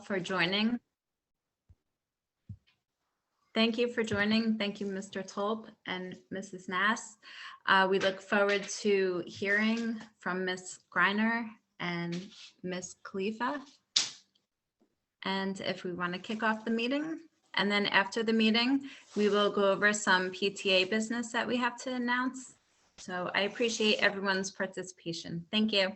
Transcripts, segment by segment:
For joining. Thank you for joining. Thank you, Mr. Tolp and Mrs. Nass. We look forward to hearing from Ms. Greiner and Ms. Khalifa. And if we want to kick off the meeting, and then after the meeting, we will go over some PTA business that we have to announce. So I appreciate everyone's participation. Thank you.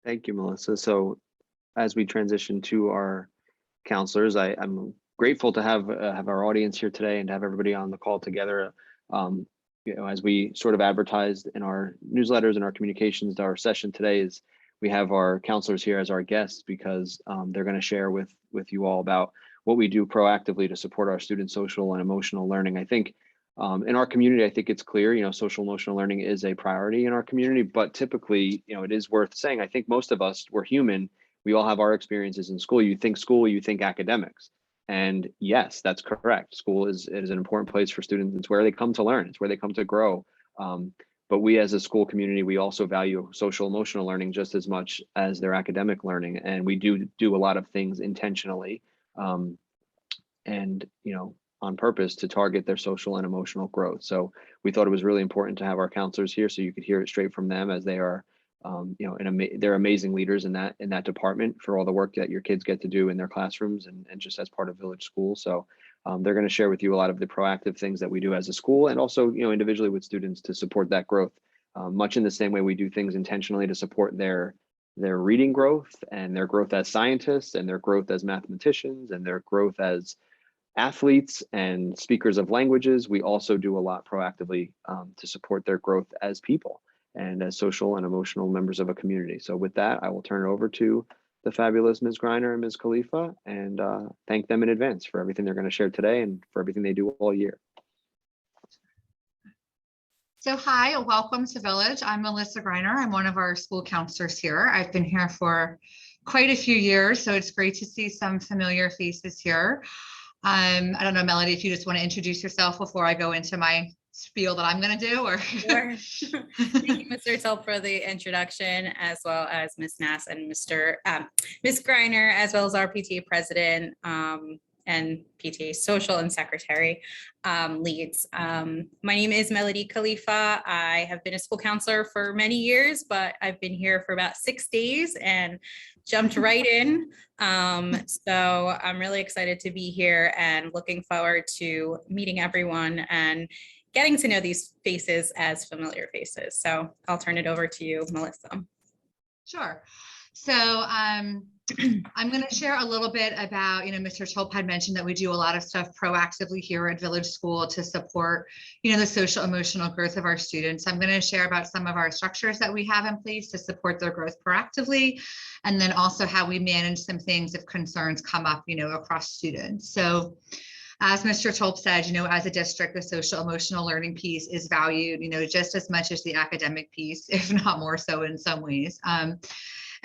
Thank you, Melissa. So as we transition to our counselors, I'm grateful to have our audience here today and to have everybody on the call together. As we sort of advertised in our newsletters and our communications to our session today, is we have our counselors here as our guests because they're going to share with you all about what we do proactively to support our students' social and emotional learning. I think in our community, I think it's clear, social emotional learning is a priority in our community, but typically, it is worth saying, I think most of us, we're human. We all have our experiences in school. You think academics. And yes, that's correct. School is an important place for students. It's where they come to learn. It's where they come to grow. But we as a school community, we also value social emotional learning just as much as their academic learning. And we do a lot of things intentionally and, on purpose to target their social and emotional growth. So we thought it was really important to have our counselors here so you could hear it straight from them, as they are, they're amazing leaders in that department for all the work that your kids get to do in their classrooms and just as part of Village School. So they're going to share with you a lot of the proactive things that we do as a school and also, individually with students to support that growth, much in the same way we do things intentionally to support their reading growth and their growth as scientists and their growth as mathematicians and their growth as athletes and speakers of languages. We also do a lot proactively to support their growth as people and as social and emotional members of a community. So with that, I will turn it over to the fabulous Ms. Greiner and Ms. Khalifa and thank them in advance for everything they're going to share today and for everything they do all year. So hi, welcome to Village. I'm Melissa Greiner. I'm one of our school counselors here. I've been here for quite a few years, so it's great to see some familiar faces here. I don't know, Melody, if you just want to introduce yourself before I go into my spiel that I'm going to do, or Sure. Thank you, Mr. Tolp, for the introduction, as well as Ms. Nass and Ms. Greiner, as well as our PTA president and PTA social and secretary leads. My name is Melody Khalifa. I have been a school counselor for many years, but I've been here for about 6 days and jumped right in. So I'm really excited to be here and looking forward to meeting everyone and getting to know these faces as familiar faces. So I'll turn it over to you, Melissa. Sure. So I'm going to share a little bit about, Mr. Tolp had mentioned that we do a lot of stuff proactively here at Village School to support, the social emotional growth of our students. I'm going to share about some of our structures that we have in place to support their growth proactively, and then also how we manage some things if concerns come up, across students. So as Mr. Tolp said, as a district, the social emotional learning piece is valued, just as much as the academic piece, if not more so in some ways.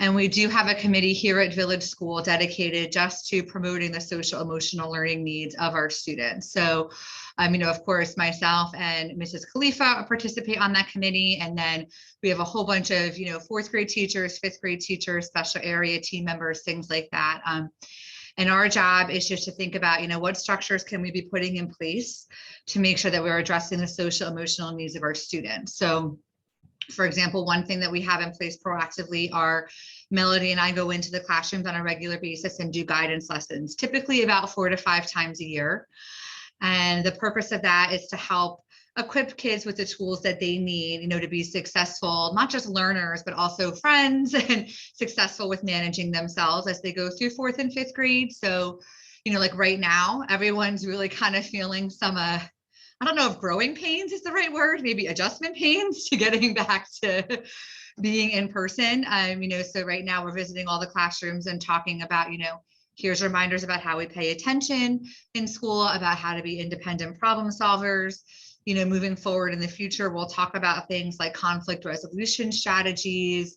And we do have a committee here at Village School dedicated just to promoting the social emotional learning needs of our students. So, of course, myself and Mrs. Khalifa participate on that committee. And then we have a whole bunch of, 4th grade teachers, 5th grade teachers, special area team members, things like that. And our job is just to think about, what structures can we be putting in place to make sure that we're addressing the social emotional needs of our students. So, for example, one thing that we have in place proactively are Melody and I go into the classrooms on a regular basis and do guidance lessons, typically about 4 to 5 times a year. And the purpose of that is to help equip kids with the tools that they need, to be successful, not just learners, but also friends and successful with managing themselves as they go through 4th and 5th grade. So, like right now, everyone's really kind of feeling some, I don't know if growing pains is the right word, maybe adjustment pains to getting back to being in person. So right now we're visiting all the classrooms and talking about, here's reminders about how we pay attention in school, about how to be independent problem solvers. Moving forward in the future, we'll talk about things like conflict resolution strategies,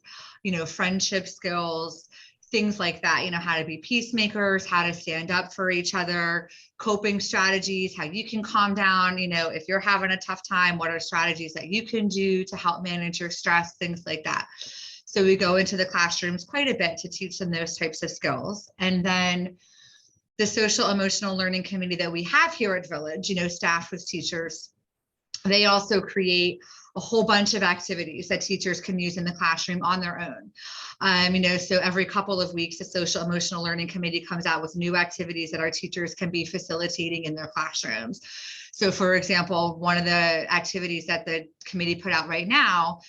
friendship skills, things like that, how to be peacemakers, how to stand up for each other, coping strategies, how you can calm down, if you're having a tough time, what are strategies that you can do to help manage your stress, things like that. So we go into the classrooms quite a bit to teach them those types of skills. And then the social emotional learning committee that we have here at Village, staff with teachers, they also create a whole bunch of activities that teachers can use in the classroom on their own. So every couple of weeks, the social emotional learning committee comes out with new activities that our teachers can be facilitating in their classrooms. So for example, one of the activities that the committee put out right now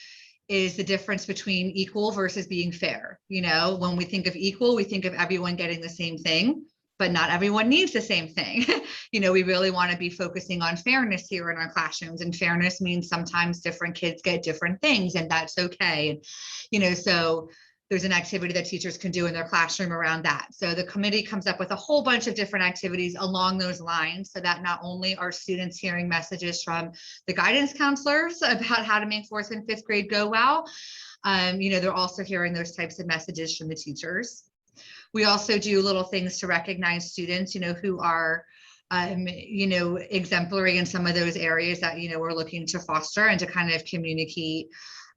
is the difference between equal versus being fair. When we think of equal, we think of everyone getting the same thing, but not everyone needs the same thing. We really want to be focusing on fairness here in our classrooms, and fairness means sometimes different kids get different things, and that's okay. And, so there's an activity that teachers can do in their classroom around that. So the committee comes up with a whole bunch of different activities along those lines, so that not only are students hearing messages from the guidance counselors about how to make 4th and 5th grade go well, they're also hearing those types of messages from the teachers. We also do little things to recognize students, who are, exemplary in some of those areas that, we're looking to foster, and to kind of communicate,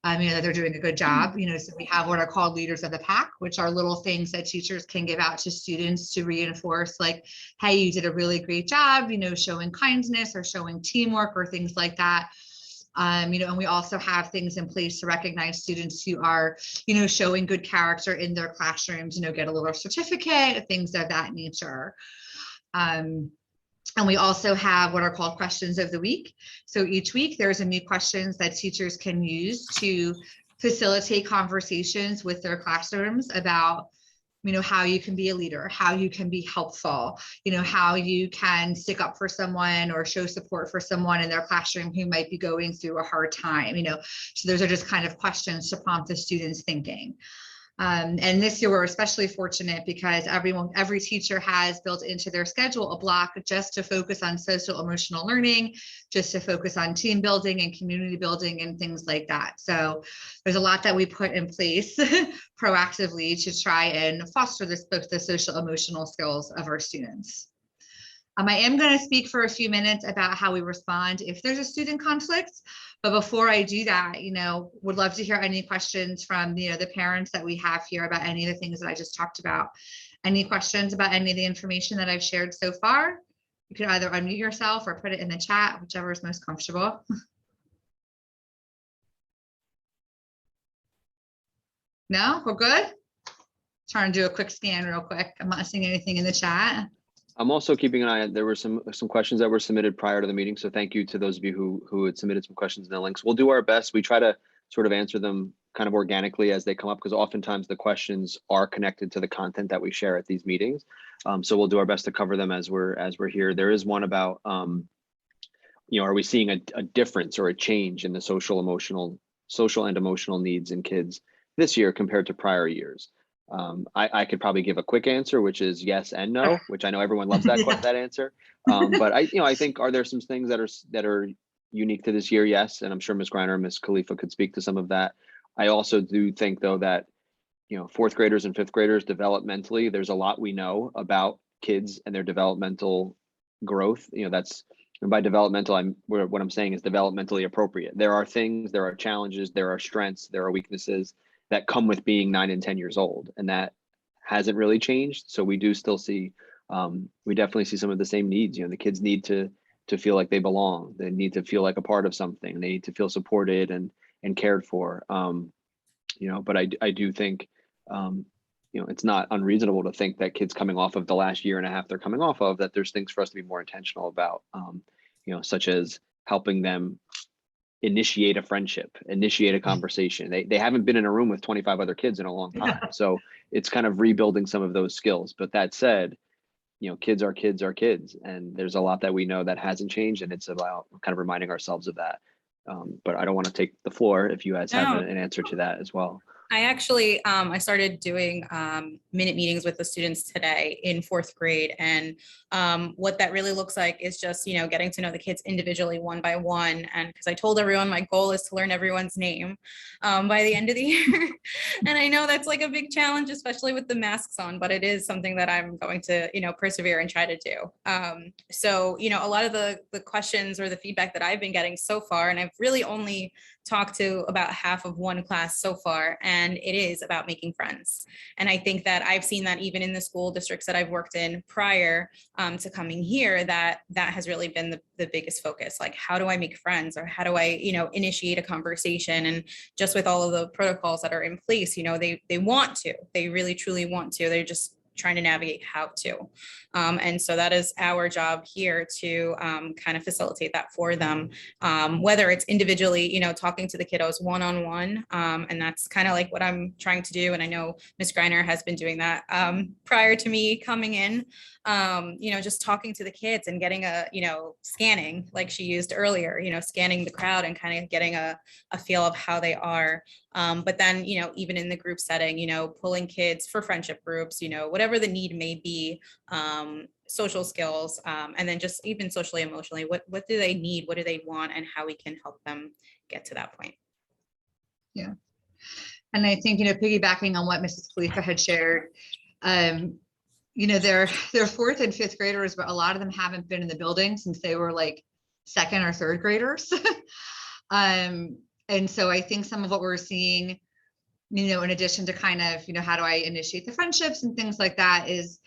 that they're doing a good job. So we have what are called leaders of the pack, which are little things that teachers can give out to students to reinforce, like, hey, you did a really great job, showing kindness or showing teamwork or things like that. And we also have things in place to recognize students who are, showing good character in their classrooms, get a little certificate, things of that nature. And we also have what are called questions of the week. So each week there's a new questions that teachers can use to facilitate conversations with their classrooms about, how you can be a leader, how you can be helpful, how you can stick up for someone or show support for someone in their classroom who might be going through a hard time, so those are just kind of questions to prompt the students' thinking. And this year we're especially fortunate because every teacher has built into their schedule a block just to focus on social emotional learning, just to focus on team building and community building and things like that. So there's a lot that we put in place proactively to try and foster the social emotional skills of our students. I am going to speak for a few minutes about how we respond if there's a student conflict. But before I do that, would love to hear any questions from, the parents that we have here about any of the things that I just talked about. Any questions about any of the information that I've shared so far? You could either unmute yourself or put it in the chat, whichever is most comfortable. No, we're good? Trying to do a quick scan real quick. I'm not seeing anything in the chat. I'm also keeping an eye on, there were some questions that were submitted prior to the meeting. So thank you to those of you who had submitted some questions in the links. We'll do our best. We try to sort of answer them kind of organically as they come up, because oftentimes the questions are connected to the content that we share at these meetings. So we'll do our best to cover them as we're here. There is one about, are we seeing a difference or a change in the social and emotional needs in kids this year compared to prior years? I could probably give a quick answer, which is yes and no, which I know everyone loves that answer. But I think, are there some things that are unique to this year? Yes, and I'm sure Ms. Greiner and Ms. Khalifa could speak to some of that. I also do think, though, that 4th graders and 5th graders developmentally, there's a lot we know about kids and their developmental growth. And by developmental, what I'm saying is developmentally appropriate. There are things, there are challenges, there are strengths, there are weaknesses that come with being 9 and 10 years old, and that hasn't really changed. So we do still see, we definitely see some of the same needs. The kids need to feel like they belong. They need to feel like a part of something. They need to feel supported and cared for. But I do think, it's not unreasonable to think that kids coming off of the last year and a half they're coming off of, that there's things for us to be more intentional about, such as helping them initiate a friendship, initiate a conversation. They haven't been in a room with 25 other kids in a long time. So it's kind of rebuilding some of those skills. But that said, kids are kids, and there's a lot that we know that hasn't changed, and it's about kind of reminding ourselves of that. But I don't want to take the floor if you guys have an answer to that as well. I actually, I started doing minute meetings with the students today in 4th grade. And what that really looks like is just, getting to know the kids individually one by one. And because I told everyone my goal is to learn everyone's name by the end of the year. And I know that's like a big challenge, especially with the masks on, but it is something that I'm going to, persevere and try to do. So, a lot of the questions or the feedback that I've been getting so far, and I've really only talked to about half of one class so far, and it is about making friends. And I think that I've seen that even in the school districts that I've worked in prior to coming here, that has really been the biggest focus. Like, how do I make friends, or how do I, initiate a conversation? And just with all of the protocols that are in place, they want to, they really truly want to, they're just trying to navigate how to. And so that is our job here to kind of facilitate that for them, whether it's individually, talking to the kiddos one-on-one. And that's kind of like what I'm trying to do. And I know Ms. Greiner has been doing that prior to me coming in, just talking to the kids and getting scanning like she used earlier, scanning the crowd and kind of getting a feel of how they are. But then, even in the group setting, pulling kids for friendship groups, whatever the need may be, social skills, and then just even socially, emotionally, what do they need? What do they want? And how we can help them get to that point. Yeah. And I think, piggybacking on what Mrs. Khalifa had shared, they're 4th and 5th graders, but a lot of them haven't been in the building since they were like 2nd or 3rd graders. And so I think some of what we're seeing, in addition to kind of, how do I initiate the friendships and things like that, is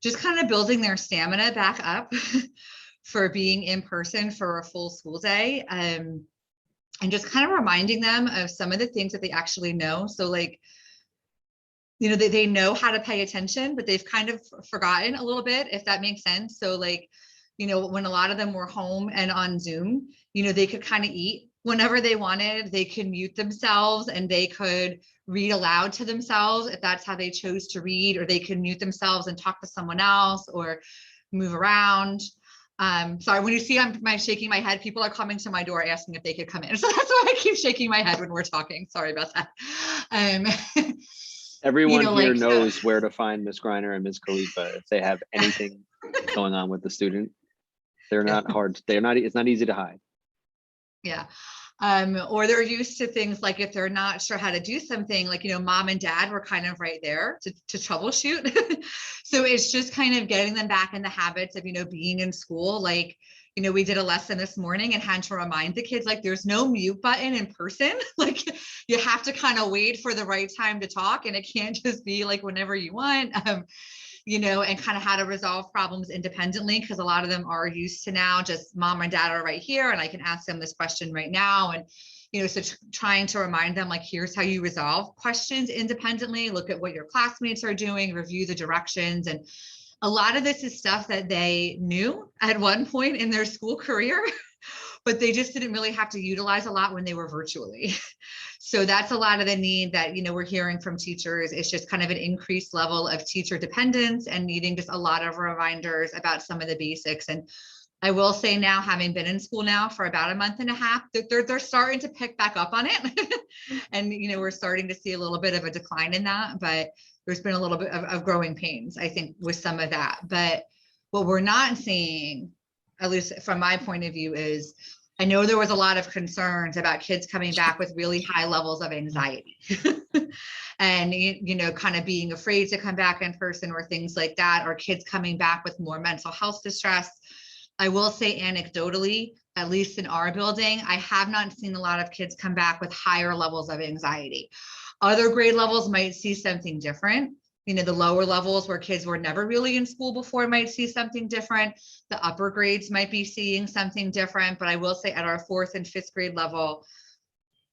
just kind of building their stamina back up for being in person for a full school day. And just kind of reminding them of some of the things that they actually know. So like, they know how to pay attention, but they've kind of forgotten a little bit, if that makes sense. So like, when a lot of them were home and on Zoom, they could kind of eat whenever they wanted. They could mute themselves and they could read aloud to themselves if that's how they chose to read, or they could mute themselves and talk to someone else or move around. Sorry, when you see I'm shaking my head, people are coming to my door asking if they could come in. So that's why I keep shaking my head when we're talking. Sorry about that. Everyone here knows where to find Ms. Greiner and Ms. Khalifa if they have anything going on with the student. They're not hard. It's not easy to hide. Yeah. Or they're used to things like if they're not sure how to do something, like, mom and dad were kind of right there to troubleshoot. So it's just kind of getting them back in the habits of, being in school. Like, we did a lesson this morning and had to remind the kids, like, there's no mute button in person. Like, you have to kind of wait for the right time to talk, and it can't just be like whenever you want. And kind of how to resolve problems independently, because a lot of them are used to now just mom and dad are right here and I can ask them this question right now. And, so trying to remind them, like, here's how you resolve questions independently, look at what your classmates are doing, review the directions. And a lot of this is stuff that they knew at one point in their school career, but they just didn't really have to utilize a lot when they were virtually. So that's a lot of the need that, we're hearing from teachers. It's just kind of an increased level of teacher dependence and needing just a lot of reminders about some of the basics. And I will say now, having been in school now for about a month and a half, they're starting to pick back up on it. And, we're starting to see a little bit of a decline in that, but there's been a little bit of growing pains, I think, with some of that. But what we're not seeing, at least from my point of view, is I know there was a lot of concerns about kids coming back with really high levels of anxiety and, kind of being afraid to come back in person or things like that, or kids coming back with more mental health distress. I will say anecdotally, at least in our building, I have not seen a lot of kids come back with higher levels of anxiety. Other grade levels might see something different. The lower levels where kids were never really in school before might see something different. The upper grades might be seeing something different. But I will say at our 4th and 5th grade level,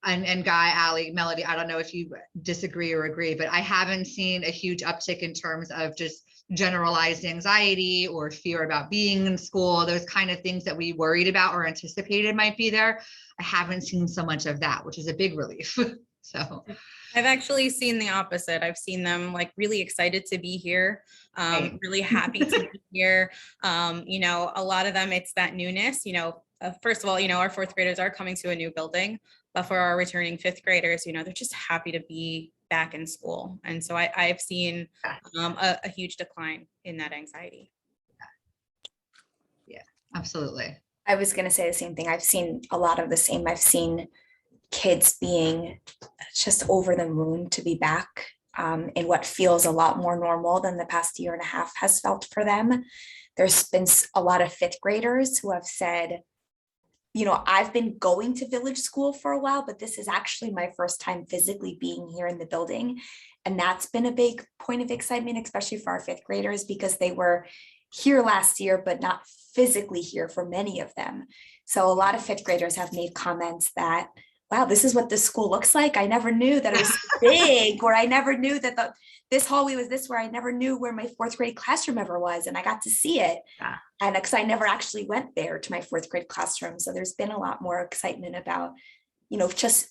and Guy, Allie, Melody, I don't know if you disagree or agree, but I haven't seen a huge uptick in terms of just generalized anxiety or fear about being in school. Those kind of things that we worried about or anticipated might be there. I haven't seen so much of that, which is a big relief. So I've actually seen the opposite. I've seen them like really excited to be here, really happy to be here. A lot of them, it's that newness, first of all, our 4th graders are coming to a new building, but for our returning 5th graders, they're just happy to be back in school. And so I've seen a huge decline in that anxiety. Yeah, absolutely. I was going to say the same thing. I've seen a lot of the same. I've seen kids being just over the moon to be back in what feels a lot more normal than the past year and a half has felt for them. There's been a lot of fifth graders who have said, you know, I've been going to village school for a while, but this is actually my first time physically being here in the building. And that's been a big point of excitement, especially for our fifth graders, because they were here last year, but not physically here for many of them. So a lot of fifth graders have made comments that, wow, this is what this school looks like. I never knew that it was big, or I never knew that this hallway was this, where I never knew where my fourth grade classroom ever was. And I got to see it. Yeah. And because I never actually went there to my fourth grade classroom. So there's been a lot more excitement about, you know, just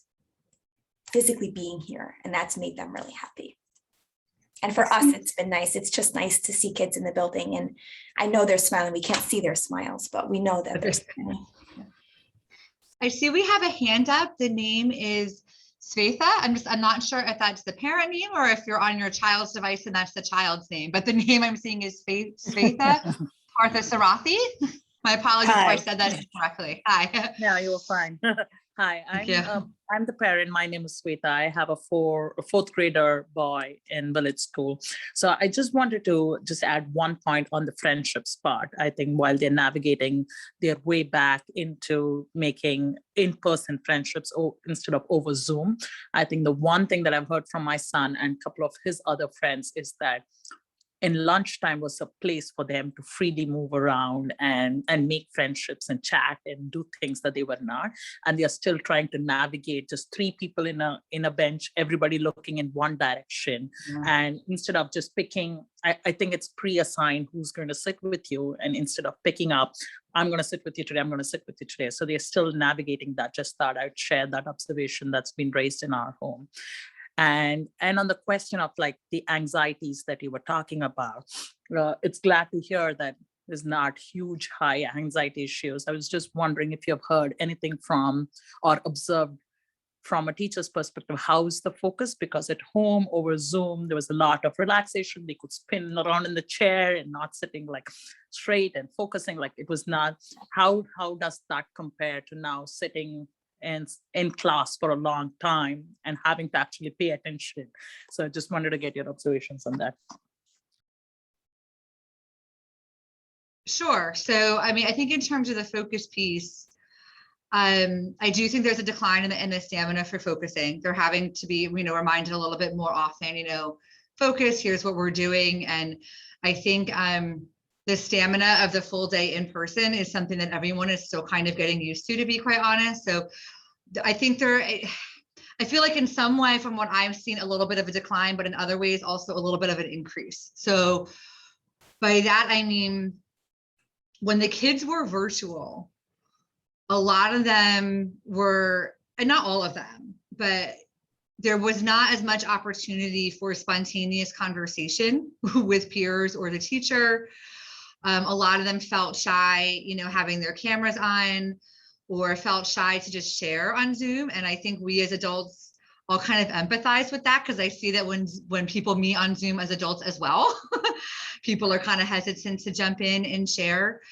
physically being here. And that's made them really happy. And for us, it's been nice. It's just nice to see kids in the building. And I know they're smiling. We can't see their smiles, but we know that they're smiling. I see we have a hand up. The name is Svetha. I'm not sure if that's the parent name or if you're on your child's device and that's the child's name, but the name I'm seeing is Svetha Parthasarathi. My apologies if I said that incorrectly. Hi. Yeah, you were fine. Hi, you. I'm the parent. My name is Sweta. I have a fourth grader boy in village school. So I just wanted to just add one point on the friendships part. I think while they're navigating their way back into making in-person friendships instead of over Zoom, I think the one thing that I've heard from my son and a couple of his other friends is that in lunchtime was a place for them to freely move around and make friendships and chat and do things that they were not. And they are still trying to navigate just three people in a bench, everybody looking in one direction. Yeah. And instead of just picking, I think it's pre-assigned who's going to sit with you. And instead of picking up, I'm going to sit with you today, I'm going to sit with you today. So they're still navigating that. Just thought I'd share that observation that's been raised in our home. And on the question of like the anxieties that you were talking about, it's glad to hear that there's not huge high anxiety issues. I was just wondering if you've heard anything from or observed from a teacher's perspective, how's the focus? Because at home over Zoom, there was a lot of relaxation. They could spin around in the chair and not sitting like straight and focusing like it was not. How does that compare to now sitting in class for a long time and having to actually pay attention? So I just wanted to get your observations on that. Sure. So, I mean, I think in terms of the focus piece, I do think there's a decline in the stamina for focusing. They're having to be, reminded a little bit more often, focus, here's what we're doing. And I think the stamina of the full day in person is something that everyone is still kind of getting used to be quite honest. So I think I feel like in some way from what I've seen a little bit of a decline, but in other ways also a little bit of an increase. So by that, I mean, when the kids were virtual, a lot of them were, and not all of them, but there was not as much opportunity for spontaneous conversation with peers or the teacher. A lot of them felt shy, having their cameras on, or felt shy to just share on Zoom. And I think we as adults all kind of empathize with that, because I see that when people meet on Zoom as adults as well, people are kind of hesitant to jump in and share.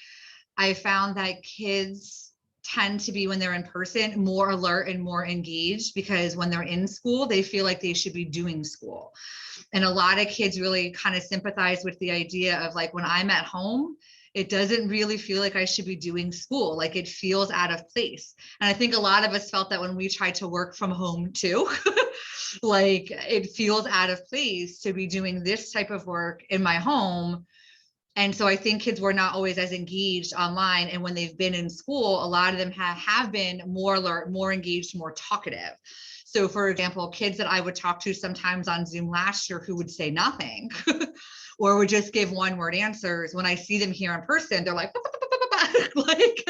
I found that kids tend to be, when they're in person, more alert and more engaged, because when they're in school, they feel like they should be doing school. And a lot of kids really kind of sympathize with the idea of like, when I'm at home, it doesn't really feel like I should be doing school. Like it feels out of place. And I think a lot of us felt that when we tried to work from home too, like it feels out of place to be doing this type of work in my home. And so I think kids were not always as engaged online. And when they've been in school, a lot of them have been more alert, more engaged, more talkative. So for example, kids that I would talk to sometimes on Zoom last year who would say nothing or would just give one-word answers, when I see them here in person, they're like, like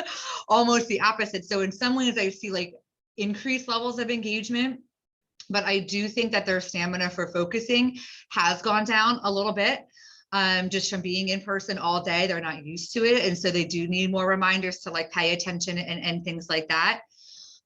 almost the opposite. So in some ways I see like increased levels of engagement, but I do think that their stamina for focusing has gone down a little bit. Just from being in person all day, they're not used to it. And so they do need more reminders to like pay attention and things like that.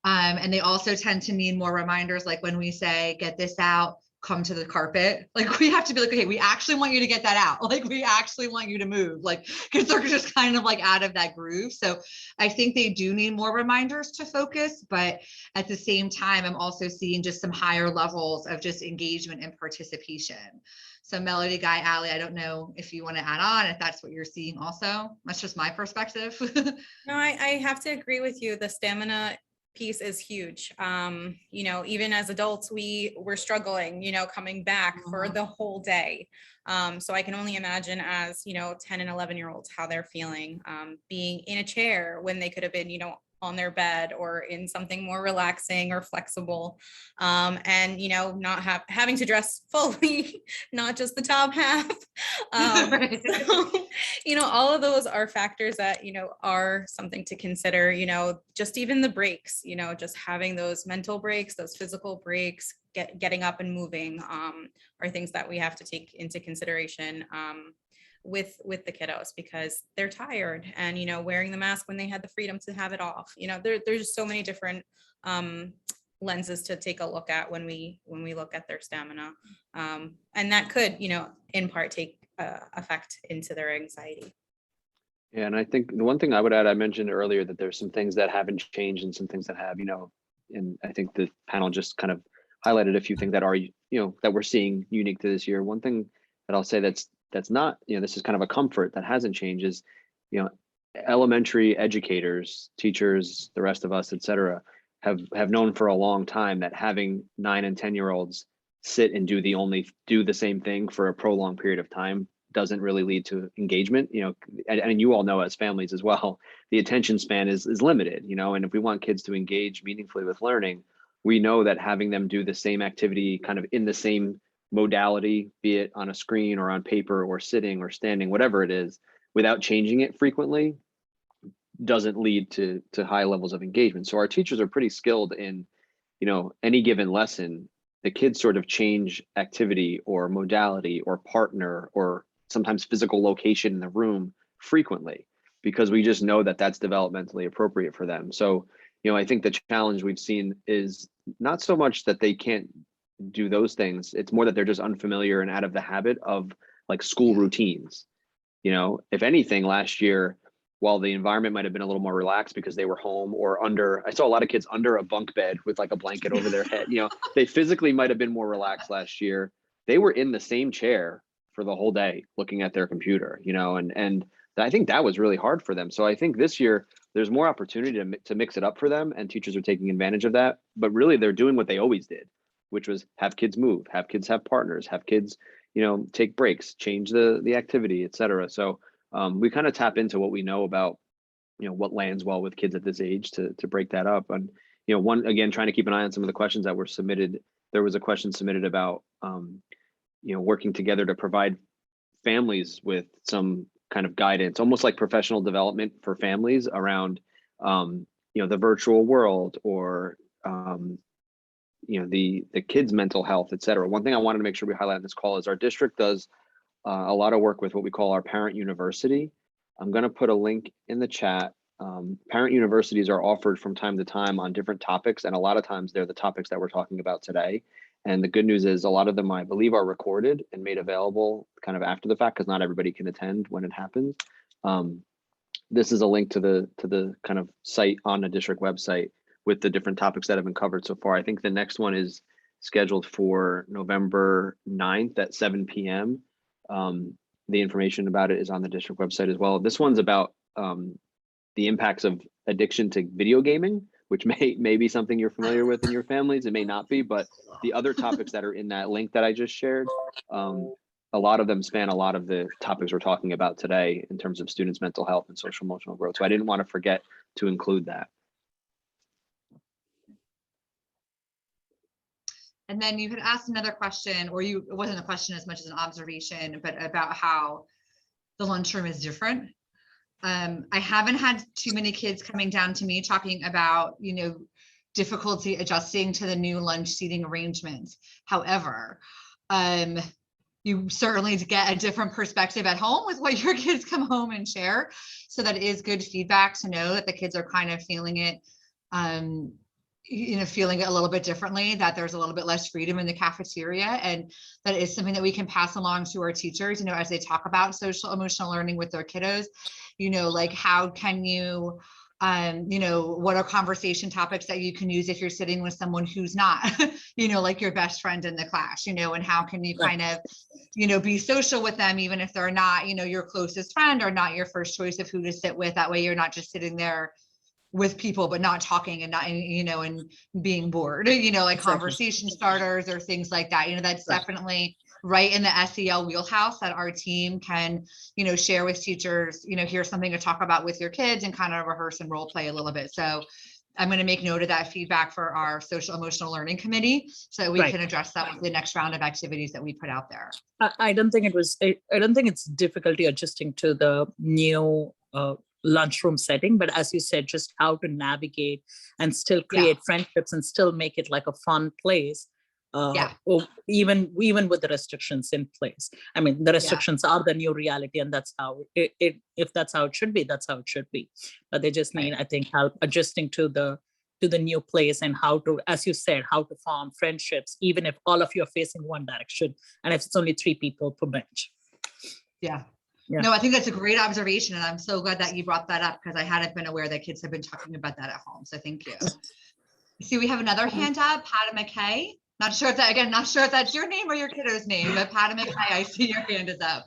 And they also tend to need more reminders, like when we say, get this out, come to the carpet. Like we have to be like, okay, we actually want you to get that out. Like we actually want you to move, like, because they're just kind of like out of that groove. So I think they do need more reminders to focus, but at the same time, I'm also seeing just some higher levels of just engagement and participation. So Melody, Guy, Allie, I don't know if you want to add on, if that's what you're seeing also. That's just my perspective. No, I have to agree with you. The stamina piece is huge. You know, even as adults, we're struggling, you know, coming back for the whole day. So I can only imagine as, you know, 10 and 11-year-olds, how they're feeling, being in a chair when they could have been, you know, on their bed or in something more relaxing or flexible, and you know, not having to dress fully, not just the top half. So, you know, all of those are factors that, you know, are something to consider. You know, just even the breaks, you know, just having those mental breaks, those physical breaks, getting up and moving, are things that we have to take into consideration with the kiddos, because they're tired, and you know, wearing the mask when they had the freedom to have it off. You know, there's so many different lenses to take a look at when we look at their stamina, and that could, you know, in part take effect into their anxiety. Yeah, and I think the one thing I would add, I mentioned earlier that there's some things that haven't changed and some things that have, you know, and I think the panel just kind of highlighted a few things that are, you know, that we're seeing unique to this year. One thing that I'll say that's not, you know, this is kind of a comfort that hasn't changed is, you know, elementary educators, teachers, the rest of us, et cetera, have known for a long time that having 9 and 10-year-olds sit and do the same thing for a prolonged period of time doesn't really lead to engagement. You know, and you all know as families as well, the attention span is limited, you know, and if we want kids to engage meaningfully with learning, we know that having them do the same activity kind of in the same modality, be it on a screen or on paper or sitting or standing, whatever it is, without changing it frequently, doesn't lead to high levels of engagement. So our teachers are pretty skilled in, you know, any given lesson, the kids sort of change activity or modality or partner or sometimes physical location in the room frequently, because we just know that that's developmentally appropriate for them. So, you know, I think the challenge we've seen is not so much that they can't do those things, it's more that they're just unfamiliar and out of the habit of like school routines. You know, if anything, last year, while the environment might have been a little more relaxed because they were home or under, I saw a lot of kids under a bunk bed with like a blanket over their head, you know, they physically might have been more relaxed last year. They were in the same chair for the whole day looking at their computer, you know, and I think that was really hard for them. So I think this year there's more opportunity to mix it up for them, and teachers are taking advantage of that, but really they're doing what they always did, which was have kids move, have kids have partners, have kids, you know, take breaks, change the activity, et cetera. So we kind of tap into what we know about, you know, what lands well with kids at this age to break that up. And, you know, one, again, trying to keep an eye on some of the questions that were submitted. There was a question submitted about, you know, working together to provide families with some kind of guidance, almost like professional development for families around, you know, the virtual world or, you know, the kids' mental health, et cetera. One thing I wanted to make sure we highlight in this call is our district does a lot of work with what we call our parent university. I'm going to put a link in the chat. Parent universities are offered from time to time on different topics, and a lot of times they're the topics that we're talking about today. And the good news is a lot of them, I believe, are recorded and made available kind of after the fact, because not everybody can attend when it happens. This is a link to the kind of site on the district website with the different topics that have been covered so far. I think the next one is scheduled for November 9th at 7 p.m. The information about it is on the district website as well. This one's about the impacts of addiction to video gaming, which may be something you're familiar with in your families. It may not be, but the other topics that are in that link that I just shared, a lot of them span a lot of the topics we're talking about today in terms of students' mental health and social emotional growth. So I didn't want to forget to include that. And then you had asked another question, or it wasn't a question as much as an observation, but about how the lunchroom is different. I haven't had too many kids coming down to me talking about, you know, difficulty adjusting to the new lunch seating arrangements. However, you certainly get a different perspective at home with what your kids come home and share. So that is good feedback to know that the kids are kind of feeling it, feeling it a little bit differently, that there's a little bit less freedom in the cafeteria, and that is something that we can pass along to our teachers, as they talk about social emotional learning with their kiddos, like how can you, what are conversation topics that you can use if you're sitting with someone who's not, like your best friend in the class, and how can you kind of, be social with them, even if they're not, your closest friend or not your first choice of who to sit with. That way you're not just sitting there with people, but not talking and not, and being bored, like conversation starters or things like that. That's definitely right in the SEL wheelhouse that our team can, share with teachers, here's something to talk about with your kids and kind of rehearse and role play a little bit. So I'm going to make note of that feedback for our social emotional learning committee so that we can address that with the next round of activities that we put out there. I don't think it's difficulty adjusting to the new lunchroom setting, but as you said, just how to navigate and still create friendships and still make it like a fun place. Or even with the restrictions in place. I mean, the restrictions are the new reality, and that's how if that's how it should be, that's how it should be. But they just need, I think, help adjusting to the new place, and how to, as you said, how to form friendships, even if all of you are facing one direction, and if it's only 3 people per bench. Yeah. No, I think that's a great observation, and I'm so glad that you brought that up, because I hadn't been aware that kids have been talking about that at home. So thank you. See, we have another hand up, Pat McKay. Not sure if that's your name or your kiddo's name, but Pat McKay, I see your hand is up.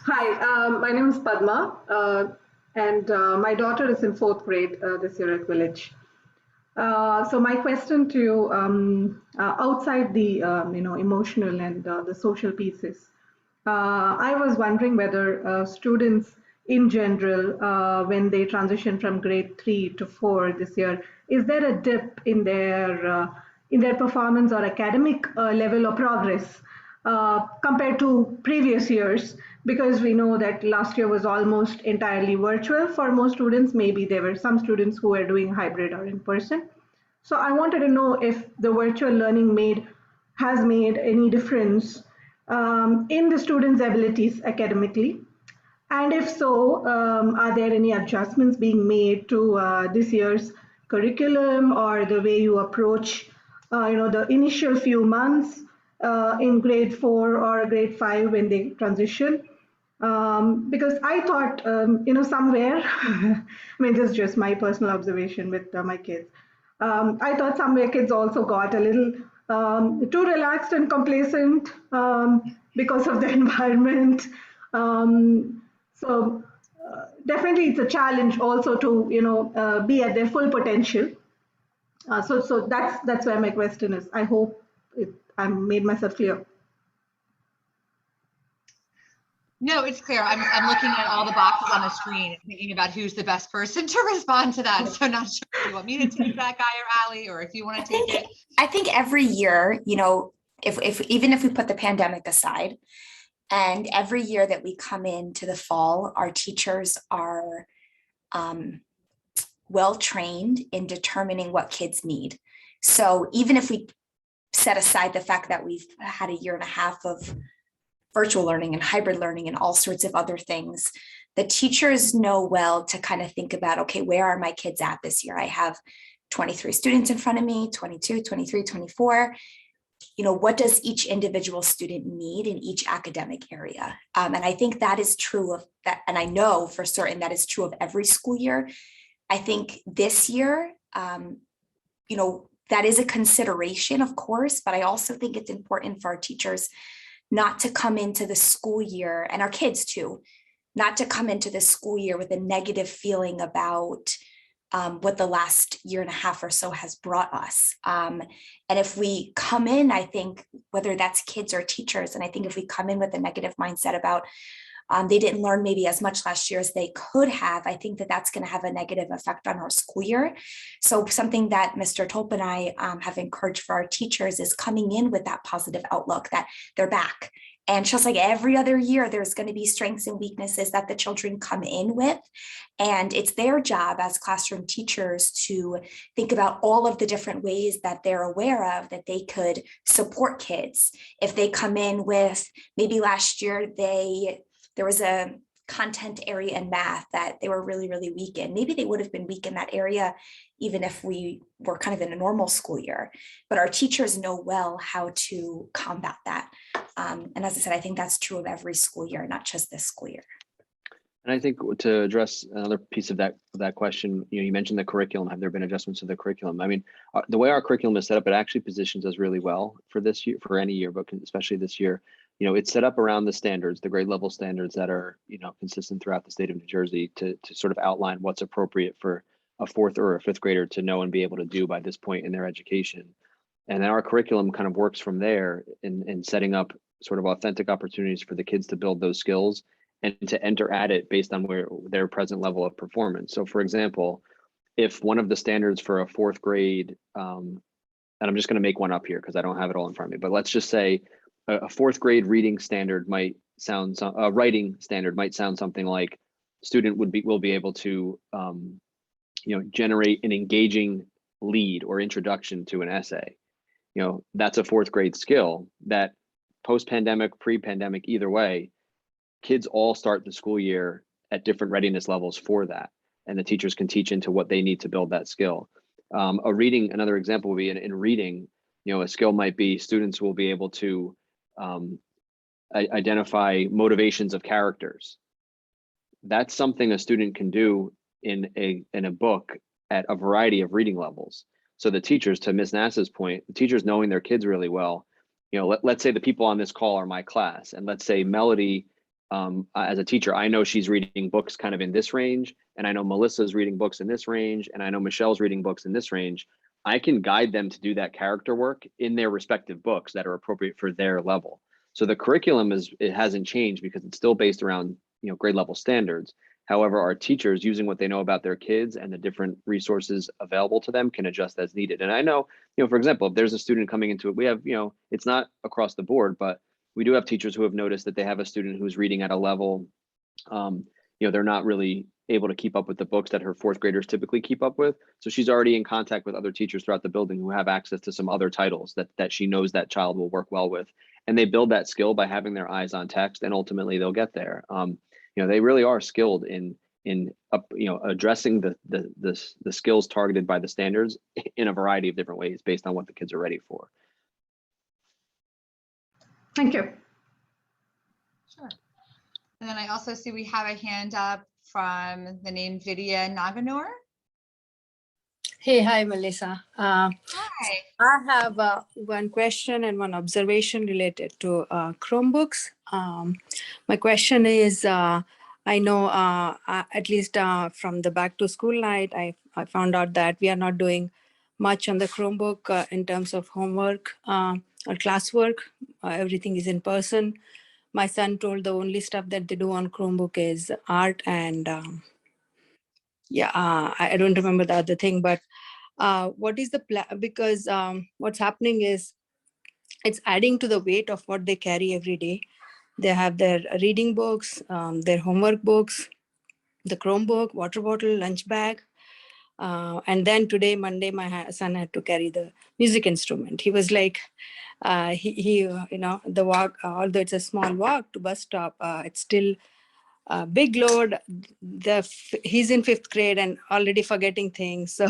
Hi, my name is Padma, and my daughter is in 4th grade this year at Village. So my question to you, outside the emotional and the social pieces, I was wondering whether students in general, when they transition from grade 3 to 4 this year, is there a dip in their performance or academic level of progress compared to previous years? Because we know that last year was almost entirely virtual for most students. Maybe there were some students who were doing hybrid or in person. So I wanted to know if the virtual learning has made any difference in the students' abilities academically. And if so, are there any adjustments being made to this year's curriculum or the way you approach, the initial few months in grade 4 or grade 5 when they transition? Because I thought, somewhere, I mean, this is just my personal observation with my kids. I thought somewhere kids also got a little too relaxed and complacent because of the environment. So definitely it's a challenge also to be at their full potential. So that's where my question is. I hope I made myself clear. No, it's clear. I'm looking at all the boxes on the screen and thinking about who's the best person to respond to that. So not sure if you want me to take that, Guy or Allie, or if you want to take it. I think every year, if even if we put the pandemic aside, and every year that we come into the fall, our teachers are well trained in determining what kids need. So even if we set aside the fact that we've had a year and a half of virtual learning and hybrid learning and all sorts of other things, the teachers know well to kind of think about, okay, where are my kids at this year? I have 23 students in front of me, 22, 23, 24. What does each individual student need in each academic area? And I think that is true of that. And I know for certain that is true of every school year. I think this year, that is a consideration, of course, but I also think it's important for our teachers not to come into the school year, and our kids too, not to come into the school year with a negative feeling about what the last year and a half or so has brought us. And if we come in, I think, whether that's kids or teachers, and I think if we come in with a negative mindset about they didn't learn maybe as much last year as they could have, I think that that's going to have a negative effect on our school year. So something that Mr. Tolp and I have encouraged for our teachers is coming in with that positive outlook that they're back. And just like every other year, there's going to be strengths and weaknesses that the children come in with. And it's their job as classroom teachers to think about all of the different ways that they're aware of that they could support kids. If they come in with, maybe last year, there was a content area in math that they were really, really weak in. Maybe they would have been weak in that area even if we were kind of in a normal school year. But our teachers know well how to combat that. And as I said, I think that's true of every school year, not just this school year. And I think to address another piece of that question, you mentioned the curriculum. Have there been adjustments to the curriculum? I mean, the way our curriculum is set up, it actually positions us really well for this year, for any year, but especially this year. It's set up around the standards, the grade level standards that are, consistent throughout the state of New Jersey to sort of outline what's appropriate for a fourth or a fifth grader to know and be able to do by this point in their education. And then our curriculum kind of works from there in setting up sort of authentic opportunities for the kids to build those skills and to enter at it based on where their present level of performance. So for example, if one of the standards for a fourth grade, and I'm just going to make one up here because I don't have it all in front of me, but let's just say a fourth grade reading standard might sound, a writing standard might sound something like student will be able to, generate an engaging lead or introduction to an essay. That's a fourth grade skill that post-pandemic, pre-pandemic, either way, kids all start the school year at different readiness levels for that. And the teachers can teach into what they need to build that skill. Another example would be in reading, a skill might be students will be able to identify motivations of characters. That's something a student can do in a book at a variety of reading levels. So the teachers, to Ms. Nass's point, the teachers knowing their kids really well, let's say the people on this call are my class, and let's say Melody, as a teacher, I know she's reading books kind of in this range, and I know Melissa's reading books in this range, and I know Michelle's reading books in this range. I can guide them to do that character work in their respective books that are appropriate for their level. So the curriculum it hasn't changed because it's still based around grade level standards. However, our teachers, using what they know about their kids and the different resources available to them, can adjust as needed. And I know, for example, if there's a student coming into it, we have, it's not across the board, but we do have teachers who have noticed that they have a student who's reading at a level, they're not really able to keep up with the books that her fourth graders typically keep up with. So she's already in contact with other teachers throughout the building who have access to some other titles that she knows that child will work well with. And they build that skill by having their eyes on text, and ultimately they'll get there. They really are skilled in addressing the skills targeted by the standards in a variety of different ways based on what the kids are ready for. Thank you. Sure. And then I also see we have a hand up from the name Vidya Naganur. Hey, hi, Melissa. Hi. I have one question and one observation related to Chromebooks. My question is, I know at least from the back to school night, I found out that we are not doing much on the Chromebook in terms of homework or classwork. Everything is in person. My son told the only stuff that they do on Chromebook is art and I don't remember the other thing, but what is the plan? Because what's happening is it's adding to the weight of what they carry every day. They have their reading books, their homework books, the Chromebook, water bottle, lunch bag. And then today, Monday, my son had to carry the music instrument. He was like, the walk, although it's a small walk to bus stop, it's still a big load. He's in 5th grade and already forgetting things. So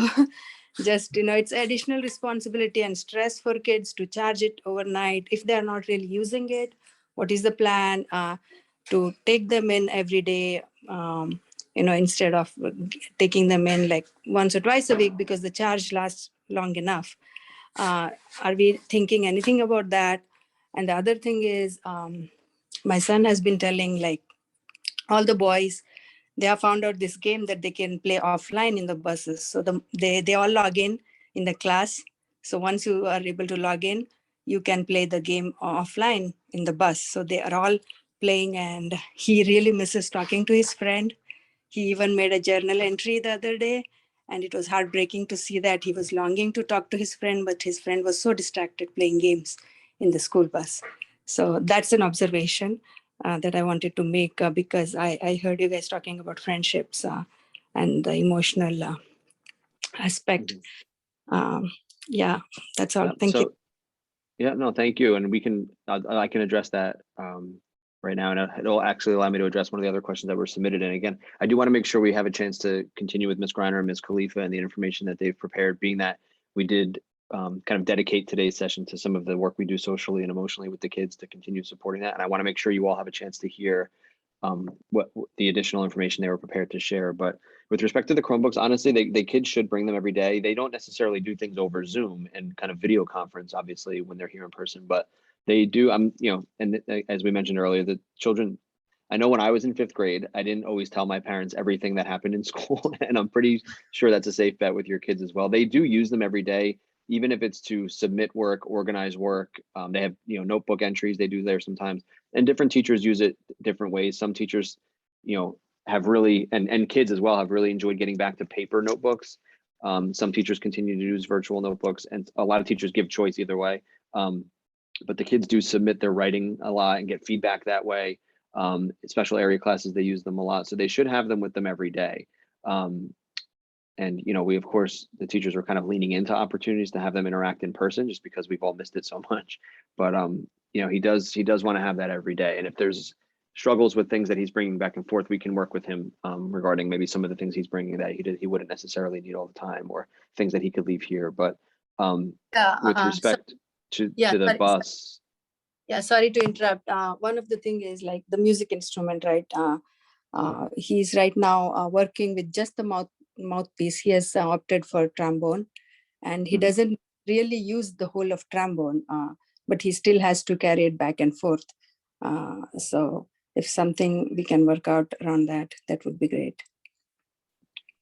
just, it's additional responsibility and stress for kids to charge it overnight. If they're not really using it, what is the plan to take them in every day, instead of taking them in like once or twice a week because the charge lasts long enough. Are we thinking anything about that? And the other thing is, my son has been telling like all the boys, they have found out this game that they can play offline in the buses. So they all log in the class. So once you are able to log in, you can play the game offline in the bus. So they are all playing, and he really misses talking to his friend. He even made a journal entry the other day, and it was heartbreaking to see that he was longing to talk to his friend, but his friend was so distracted playing games in the school bus. So that's an observation that I wanted to make because I heard you guys talking about friendships and the emotional aspect. That's all. Thank you. Yeah, no, thank you. And I can address that right now, and it'll actually allow me to address one of the other questions that were submitted. And again, I do want to make sure we have a chance to continue with Ms. Greiner and Ms. Khalifa and the information that they've prepared, being that we did kind of dedicate today's session to some of the work we do socially and emotionally with the kids to continue supporting that. And I want to make sure you all have a chance to hear what the additional information they were prepared to share. But with respect to the Chromebooks, honestly, the kids should bring them every day. They don't necessarily do things over Zoom and kind of video conference, obviously, when they're here in person, but they do. And as we mentioned earlier, the children, I know when I was in 5th grade, I didn't always tell my parents everything that happened in school. And I'm pretty sure that's a safe bet with your kids as well. They do use them every day, even if it's to submit work, organize work. They have, notebook entries they do there sometimes, and different teachers use it different ways. Some teachers, have really, and kids as well, have really enjoyed getting back to paper notebooks. Some teachers continue to use virtual notebooks, and a lot of teachers give choice either way. But the kids do submit their writing a lot and get feedback that way. Special area classes, they use them a lot. So they should have them with them every day. And, we, of course, the teachers are kind of leaning into opportunities to have them interact in person just because we've all missed it so much. But, he does want to have that every day. And if there's struggles with things that he's bringing back and forth, we can work with him regarding maybe some of the things he's bringing that he wouldn't necessarily need all the time, or things that he could leave here. But with respect to the bus. Yeah, sorry to interrupt. One of the thing is like the music instrument, right? He's right now working with just the mouthpiece. He has opted for trombone, and he doesn't really use the whole of trombone, but he still has to carry it back and forth. So if something we can work out around that, that would be great.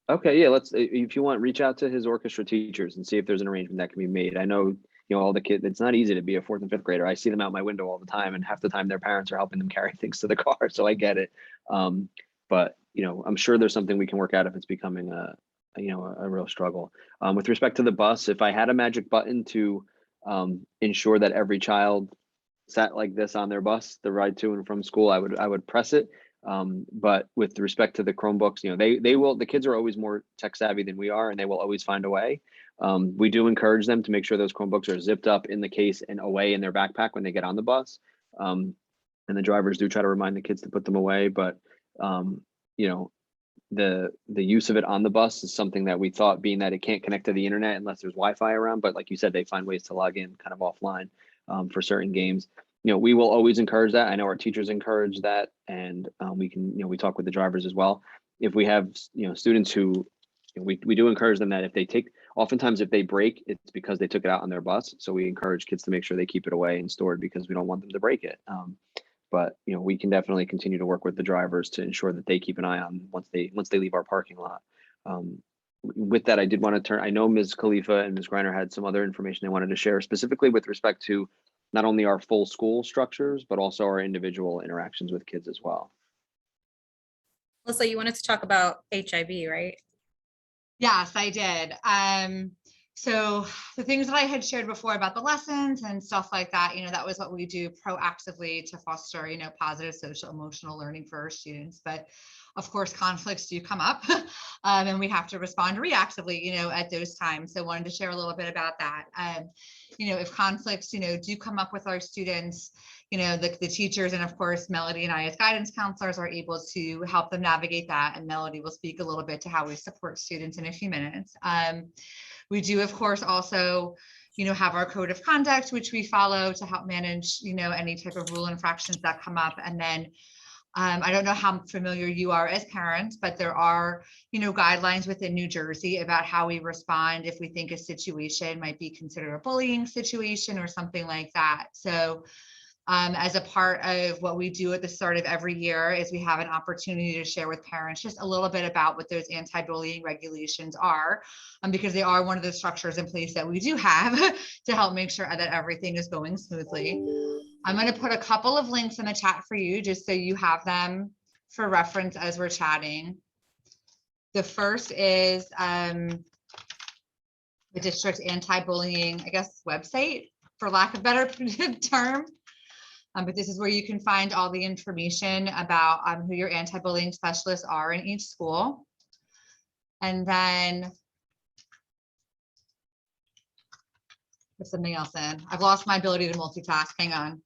Okay, yeah, if you want, reach out to his orchestra teachers and see if there's an arrangement that can be made. I know, all the kids, it's not easy to be a 4th and 5th grader. I see them out my window all the time, and half the time their parents are helping them carry things to the car. So I get it. But, I'm sure there's something we can work out if it's becoming a real struggle. With respect to the bus, if I had a magic button to ensure that every child sat like this on their bus, the ride to and from school, I would press it. But with respect to the Chromebooks, the kids are always more tech savvy than we are, and they will always find a way. We do encourage them to make sure those Chromebooks are zipped up in the case and away in their backpack when they get on the bus. And the drivers do try to remind the kids to put them away, but the use of it on the bus is something that we thought, being that it can't connect to the internet unless there's Wi-Fi around, but like you said, they find ways to log in kind of offline for certain games. We will always encourage that. I know our teachers encourage that, and we can, we talk with the drivers as well. If we have, students who, we do encourage them that oftentimes if they break, it's because they took it out on their bus. So we encourage kids to make sure they keep it away and stored, because we don't want them to break it. But we can definitely continue to work with the drivers to ensure that they keep an eye on once they leave our parking lot. With that, I did want to turn, I know Ms. Khalifa and Ms. Greiner had some other information they wanted to share, specifically with respect to not only our full school structures, but also our individual interactions with kids as well. Melissa, you wanted to talk about HIV, right? Yes, I did. So the things that I had shared before about the lessons and stuff like that, that was what we do proactively to foster, positive social emotional learning for our students. But of course, conflicts do come up and we have to respond reactively, at those times. So I wanted to share a little bit about that. If conflicts, do come up with our students, the teachers, and of course, Melody and I as guidance counselors are able to help them navigate that. And Melody will speak a little bit to how we support students in a few minutes. We do, of course, also, have our code of conduct, which we follow to help manage, any type of rule infractions that come up. And then I don't know how familiar you are as parents, but there are, guidelines within New Jersey about how we respond if we think a situation might be considered a bullying situation or something like that. So as a part of what we do at the start of every year is we have an opportunity to share with parents just a little bit about what those anti-bullying regulations are, because they are one of the structures in place that we do have to help make sure that everything is going smoothly. I'm going to put a couple of links in the chat for you just so you have them for reference as we're chatting. The first is the district's anti-bullying, website, for lack of a better term. But this is where you can find all the information about who your anti-bullying specialists are in each school. And then put something else in. I've lost my ability to multitask. Hang on.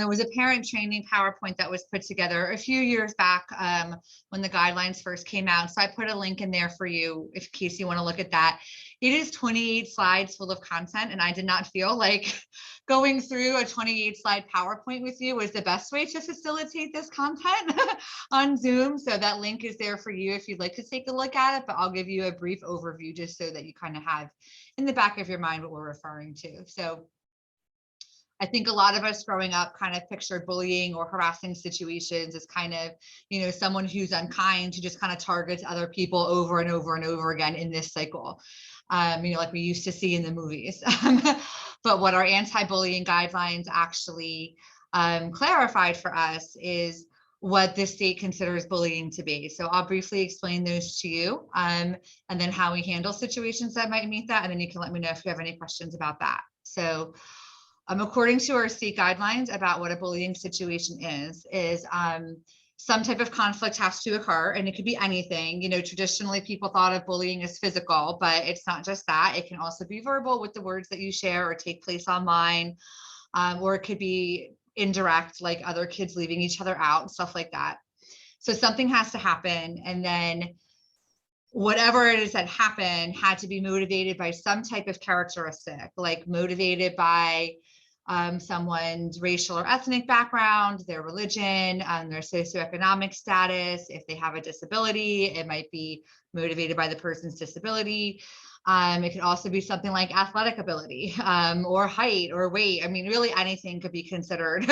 And there was a parent training PowerPoint that was put together a few years back when the guidelines first came out. So I put a link in there for you in case you want to look at that. It is 28 slides full of content, and I did not feel like going through a 28 slide PowerPoint with you was the best way to facilitate this content on Zoom. So that link is there for you if you'd like to take a look at it, but I'll give you a brief overview just so that you kind of have in the back of your mind what we're referring to. So I think a lot of us growing up kind of pictured bullying or harassing situations as kind of, you know, someone who's unkind, who just kind of targets other people over and over and over again in this cycle, you know, like we used to see in the movies. But what our anti-bullying guidelines actually clarified for us is what the state considers bullying to be. So I'll briefly explain those to you, and then how we handle situations that might meet that. And then you can let me know if you have any questions about that. So according to our state guidelines about what a bullying situation is some type of conflict has to occur, and it could be anything. You know, traditionally people thought of bullying as physical, but it's not just that. It can also be verbal with the words that you share or take place online, or it could be indirect, like other kids leaving each other out and stuff like that. So something has to happen, and then whatever it is that happened had to be motivated by some type of characteristic, like motivated by someone's racial or ethnic background, their religion, their socioeconomic status. If they have a disability, it might be motivated by the person's disability. It could also be something like athletic ability, or height or weight. I mean, really anything could be considered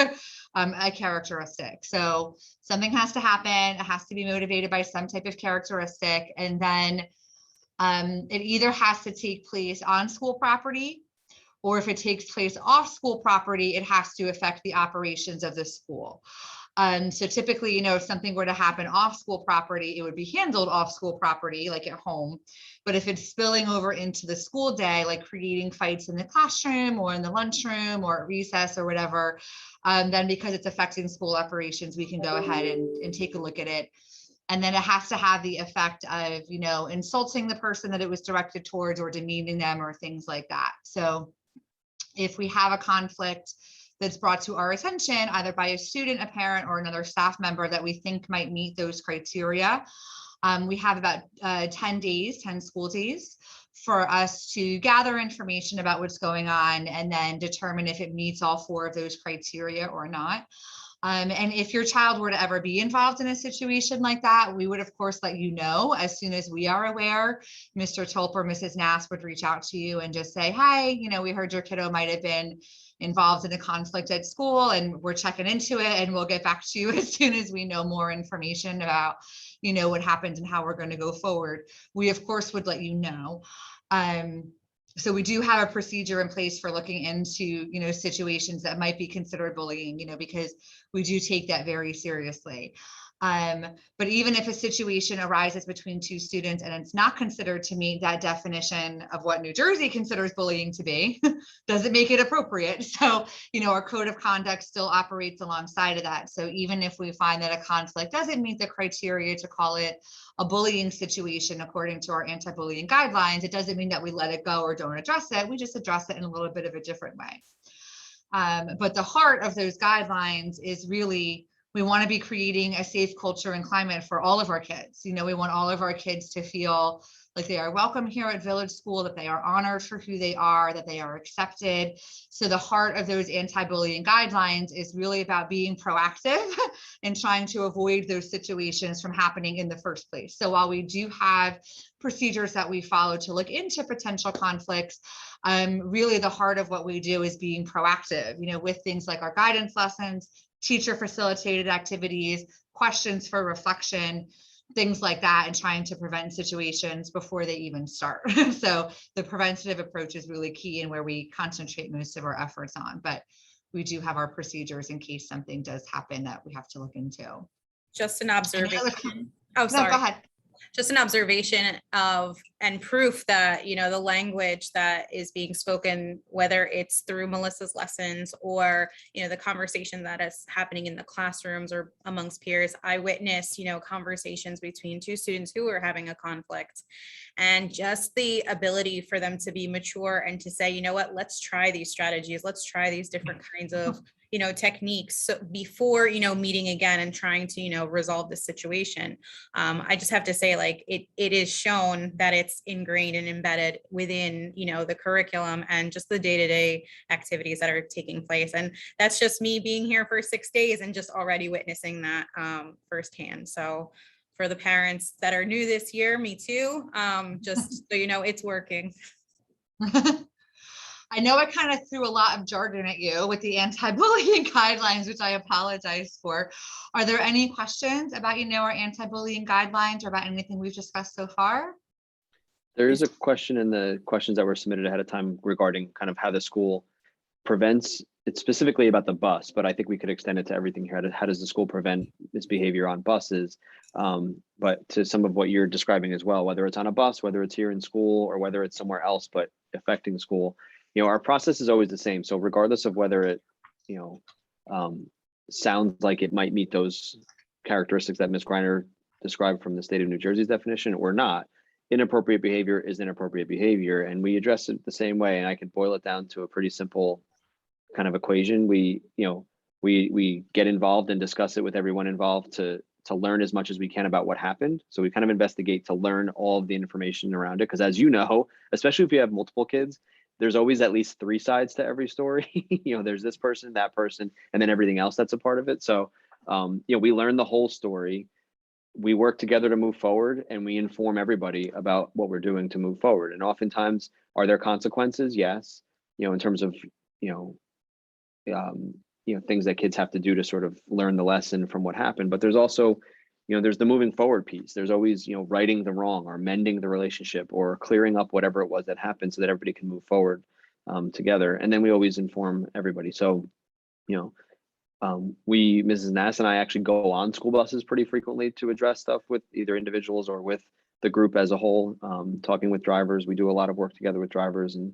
a characteristic. So something has to happen. It has to be motivated by some type of characteristic. And then it either has to take place on school property, or if it takes place off school property, it has to affect the operations of the school. So typically, you know, if something were to happen off school property, it would be handled off school property, like at home. But if it's spilling over into the school day, like creating fights in the classroom or in the lunchroom or at recess or whatever, then because it's affecting school operations, we can go ahead and take a look at it. And then it has to have the effect of, you know, insulting the person that it was directed towards or demeaning them or things like that. So if we have a conflict that's brought to our attention, either by a student, a parent, or another staff member that we think might meet those criteria, we have about 10 days, 10 school days for us to gather information about what's going on and then determine if it meets all 4 of those criteria or not. And if your child were to ever be involved in a situation like that, we would of course let you know as soon as we are aware. Mr. Tulp or Mrs. Nass would reach out to you and just say, "Hi, you know, we heard your kiddo might have been involved in a conflict at school and we're checking into it, and we'll get back to you as soon as we know more information about, you know, what happened and how we're going to go forward." We of course would let you know. So we do have a procedure in place for looking into, you know, situations that might be considered bullying, you know, because we do take that very seriously. But even if a situation arises between 2 students and it's not considered to meet that definition of what New Jersey considers bullying to be, doesn't make it appropriate. So, you know, our code of conduct still operates alongside of that. So even if we find that a conflict doesn't meet the criteria to call it a bullying situation according to our anti-bullying guidelines, it doesn't mean that we let it go or don't address it. We just address it in a little bit of a different way. But the heart of those guidelines is really, we want to be creating a safe culture and climate for all of our kids. You know, we want all of our kids to feel like they are welcome here at Village School, that they are honored for who they are, that they are accepted. So the heart of those anti-bullying guidelines is really about being proactive and trying to avoid those situations from happening in the first place. So while we do have procedures that we follow to look into potential conflicts, really the heart of what we do is being proactive, you know, with things like our guidance lessons, teacher facilitated activities, questions for reflection, things like that, and trying to prevent situations before they even start. So the preventative approach is really key and where we concentrate most of our efforts on, but we do have our procedures in case something does happen that we have to look into. Just an observation. Oh, No, sorry. go ahead. Just an observation of and proof that, you know, the language that is being spoken, whether it's through Melissa's lessons or, you know, the conversation that is happening in the classrooms or amongst peers. I witnessed, you know, conversations between 2 students who were having a conflict, and just the ability for them to be mature and to say, you know what, let's try these strategies. Let's try these different kinds of, techniques before, meeting again and trying to, resolve the situation. I just have to say, like, it is shown that it's ingrained and embedded within, the curriculum and just the day-to-day activities that are taking place. And that's just me being here for 6 days and just already witnessing that firsthand. So for the parents that are new this year, me too, just so it's working. I know I kind of threw a lot of jargon at you with the anti-bullying guidelines, which I apologize for. Are there any questions about, our anti-bullying guidelines or about anything we've discussed so far? There is a question in the questions that were submitted ahead of time regarding kind of how the school prevents, it's specifically about the bus, but I think we could extend it to everything here. How does the school prevent misbehavior on buses? But to some of what you're describing as well, whether it's on a bus, whether it's here in school, or whether it's somewhere else, but affecting school, our process is always the same. So regardless of whether it, sounds like it might meet those characteristics that Ms. Greiner described from the state of New Jersey's definition or not, inappropriate behavior is inappropriate behavior. And we address it the same way. And I could boil it down to a pretty simple kind of equation. We get involved and discuss it with everyone involved to learn as much as we can about what happened. So we kind of investigate to learn all of the information around it. Because as you know, especially if you have multiple kids, there's always at least 3 sides to every story. There's this person, that person, and then everything else that's a part of it. So, we learn the whole story. We work together to move forward, and we inform everybody about what we're doing to move forward. And oftentimes, are there consequences? Yes. In terms of, things that kids have to do to sort of learn the lesson from what happened. But there's also, there's the moving forward piece. There's always, righting the wrong or mending the relationship or clearing up whatever it was that happened so that everybody can move forward together. And then we always inform everybody. So, Mrs. Nass and I actually go on school buses pretty frequently to address stuff with either individuals or with the group as a whole, talking with drivers. We do a lot of work together with drivers and,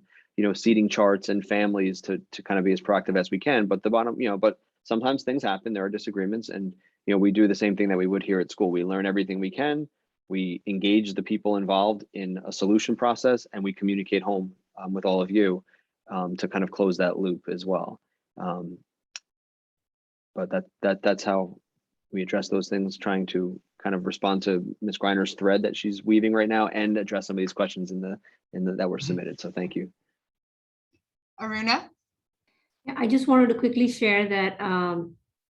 seating charts and families to kind of be as proactive as we can. But the bottom, but sometimes things happen, there are disagreements, and we do the same thing that we would here at school. We learn everything we can, we engage the people involved in a solution process, and we communicate home with all of you to kind of close that loop as well. But that's how we address those things, trying to kind of respond to Ms. Greiner's thread that she's weaving right now and address some of these questions that were submitted. So thank you. Aruna? Yeah, I just wanted to quickly share that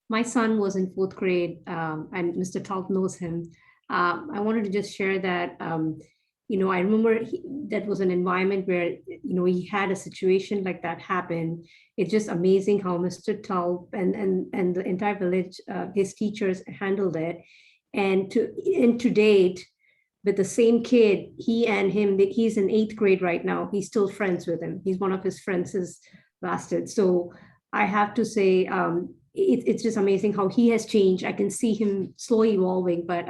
my son was in 4th grade and Mr. Talp knows him. I wanted to just share that, I remember that was an environment where, he had a situation like that happen. It's just amazing how Mr. Talp and the entire village, his teachers handled it. And to date, with the same kid, he and him, he's in 8th grade right now. He's still friends with him. He's one of his friends has lasted. So I have to say, it's just amazing how he has changed. I can see him slowly evolving, but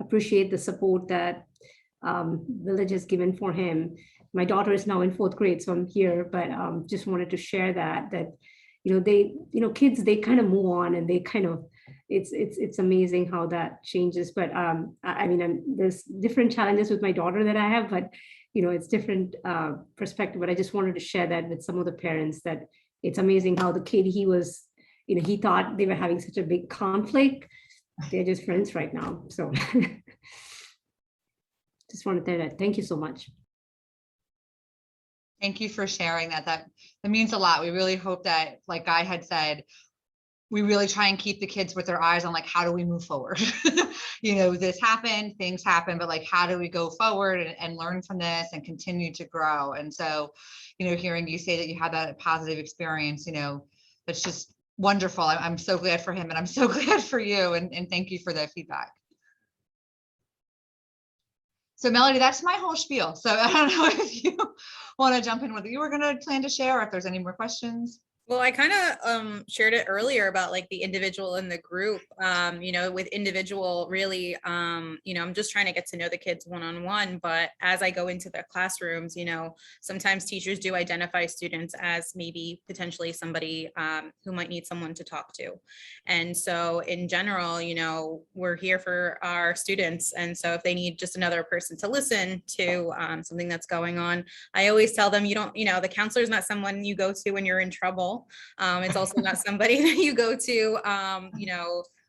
appreciate the support that village has given for him. My daughter is now in 4th grade, so I'm here, but just wanted to share that kids, they kind of move on and they kind of, it's amazing how that changes. But there's different challenges with my daughter that I have, but it's different perspective. But I just wanted to share that with some of the parents, that it's amazing how the kid, he was, he thought they were having such a big conflict. They're just friends right now. So just wanted to say that. Thank you so much. Thank you for sharing that. That means a lot. We really hope that, like Guy had said, we really try and keep the kids with their eyes on, like, how do we move forward? This happened, things happen, but like, how do we go forward and learn from this and continue to grow? And so, hearing you say that you had that positive experience, that's just wonderful. I'm so glad for him and I'm so glad for you. And thank you for that feedback. So Melody, that's my whole spiel. So I don't know if you want to jump in with what you were going to plan to share, or if there's any more questions. Well, I kind of shared it earlier about like the individual in the group, with individual really, I'm just trying to get to know the kids one-on-one. But as I go into their classrooms, sometimes teachers do identify students as maybe potentially somebody who might need someone to talk to. And so in general, we're here for our students. And so if they need just another person to listen to something that's going on, I always tell them, the counselor is not someone you go to when you're in trouble. normal. It's also not somebody that you go to,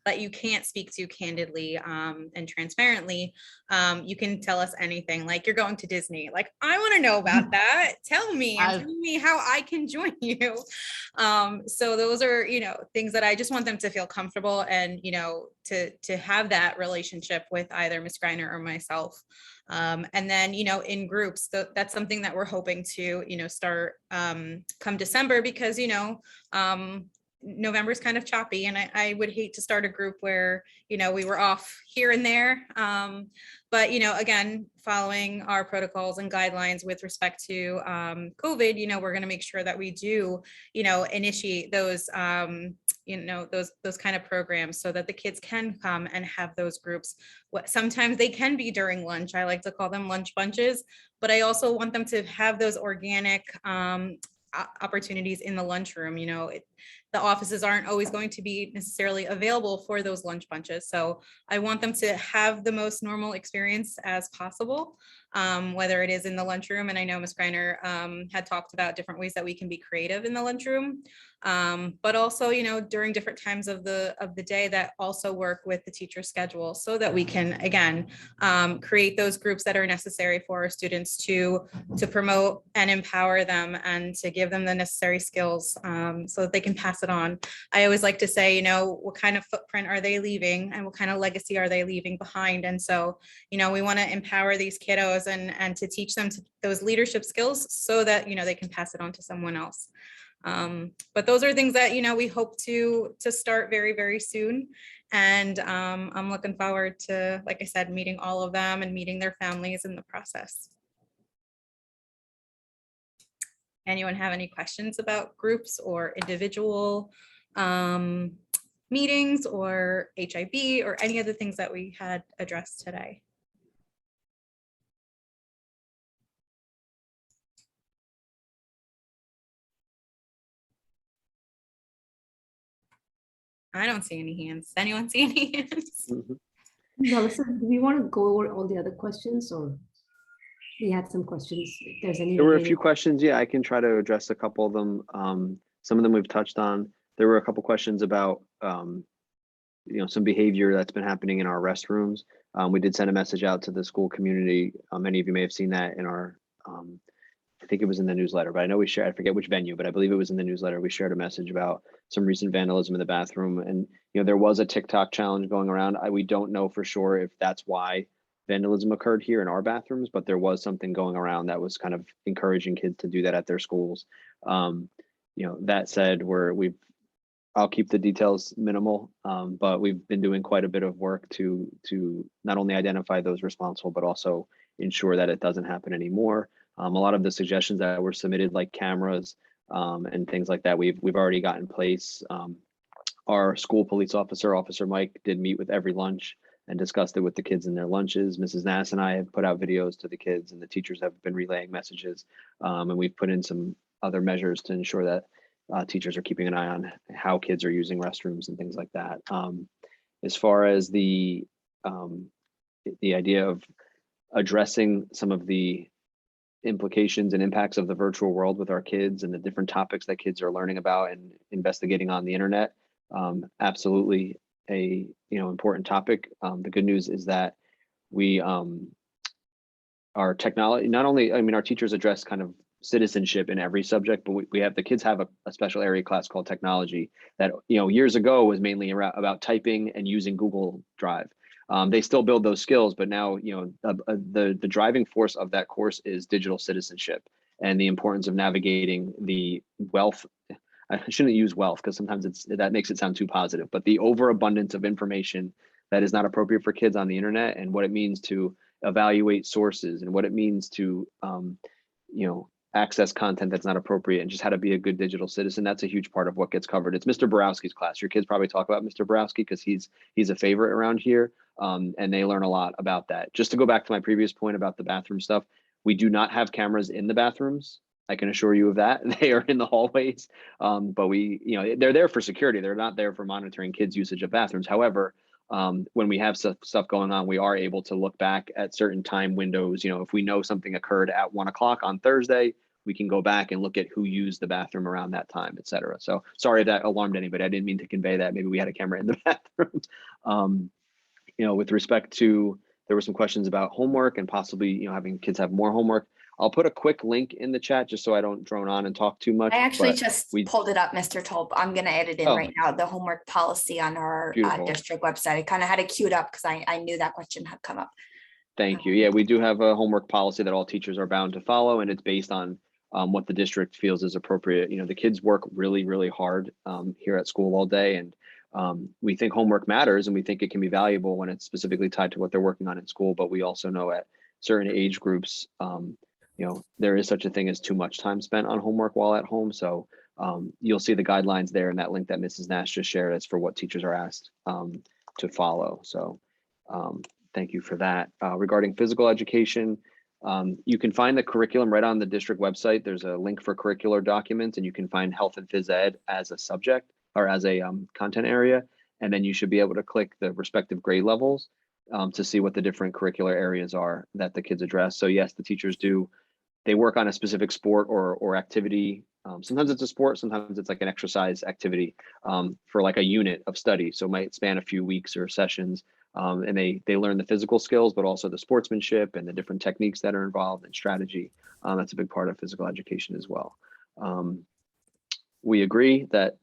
that you can't speak to candidly and transparently. You can tell us anything, like you're going to Disney. Like, I want to know about that. Tell me and tell me how I can join you. So those are, things that I just want them to feel comfortable and, to have that relationship with either Ms. Greiner or myself. And then, in groups, that's something that we're hoping to, start come December, because, November is kind of choppy, and I would hate to start a group where, we were off here and there. But, again, following our protocols and guidelines with respect to COVID, we're going to make sure that we do, initiate those, those kind of programs so that the kids can come and have those groups. Sometimes they can be during lunch. I like to call them lunch bunches, but I also want them to have those organic opportunities in the lunchroom. The offices aren't always going to be necessarily available for those lunch bunches. So I want them to have the most normal experience as possible, whether it is in the lunchroom. And I know Ms. Greiner had talked about different ways that we can be creative in the lunchroom, but also, during different times of the day that also work with the teacher schedule, so that we can, again, create those groups that are necessary for our students to promote and empower them and to give them the necessary skills so that they can pass it on. I always like to say, what kind of footprint are they leaving and what kind of legacy are they leaving behind? And so, we want to empower these kiddos and to teach them those leadership skills so that, they can pass it on to someone else. But those are things that, we hope to start very, very soon. And I'm looking forward to, like I said, meeting all of them and meeting their families in the process. Anyone have any questions about groups or individual meetings or HIB or any of the things that we had addressed today? I don't see any hands. Does anyone see any hands? Melissa, do we want to go over all the other questions, or we had some questions? If there's any. There were a few questions. Yeah, I can try to address a couple of them. Some of them we've touched on. There were a couple questions about, some behavior that's been happening in our restrooms. We did send a message out to the school community. Many of you may have seen that in our, I think it was in the newsletter, but I know we shared, I forget which venue, but I believe it was in the newsletter. We shared a message about some recent vandalism in the bathroom. And, there was a TikTok challenge going around. We don't know for sure if that's why vandalism occurred here in our bathrooms, but there was something going around that was kind of encouraging kids to do that at their schools. That said, I'll keep the details minimal, but we've been doing quite a bit of work to not only identify those responsible, but also ensure that it doesn't happen anymore. A lot of the suggestions that were submitted, like cameras and things like that, we've already got in place. Our school police officer, Officer Mike, did meet with every lunch and discussed it with the kids in their lunches. Mrs. Nass and I have put out videos to the kids, and the teachers have been relaying messages. And we've put in some other measures to ensure that teachers are keeping an eye on how kids are using restrooms and things like that. As far as the idea of addressing some of the implications and impacts of the virtual world with our kids and the different topics that kids are learning about and investigating on the internet, absolutely a important topic. The good news is that we our technology, not only, our teachers address kind of citizenship in every subject, but we have, the kids have a special area class called technology that years ago was mainly about typing and using Google Drive. They still build those skills, but now the driving force of that course is digital citizenship and the importance of navigating the wealth. I shouldn't use wealth because sometimes that makes it sound too positive, but the overabundance of information that is not appropriate for kids on the internet, and what it means to evaluate sources, and what it means to access content that's not appropriate, and just how to be a good digital citizen. That's a huge part of what gets covered. It's Mr. Borowski's class. Your kids probably talk about Mr. Borowski because he's a favorite around here, and they learn a lot about that. Just to go back to my previous point about the bathroom stuff, we do not have cameras in the bathrooms. I can assure you of that. They are in the hallways, but they're there for security. They're not there for monitoring kids' usage of bathrooms. However, when we have stuff going on, we are able to look back at certain time windows. If we know something occurred at 1 o'clock on Thursday, we can go back and look at who used the bathroom around that time, et cetera. So sorry if that alarmed anybody. I didn't mean to convey that. Maybe we had a camera in the bathroom. With respect to, there were some questions about homework and possibly, having kids have more homework. I'll put a quick link in the chat just so I don't drone on and talk too much. I actually but just pulled it up, Mr. Tolp. I'm going to edit in right now, the homework policy on our Beautiful. district website. I kind of had it queued up because I knew that question had come up. Thank you. Yeah, we do have a homework policy that all teachers are bound to follow, and it's based on what the district feels is appropriate. The kids work really, really hard here at school all day, and we think homework matters, and we think it can be valuable when it's specifically tied to what they're working on in school. But we also know at certain age groups, there is such a thing as too much time spent on homework while at home. So you'll see the guidelines there in that link that Mrs. Nash just shared as for what teachers are asked to follow. So thank you for that. Regarding physical education, you can find the curriculum right on the district website. There's a link for curricular documents, and you can find health and phys ed as a subject or as a content area. And then you should be able to click the respective grade levels to see what the different curricular areas are that the kids address. So yes, the teachers they work on a specific sport or activity. Sometimes it's a sport, sometimes it's like an exercise activity for like a unit of study. So it might span a few weeks or sessions. And they learn the physical skills, but also the sportsmanship and the different techniques that are involved in strategy. That's a big part of physical education as well. We agree that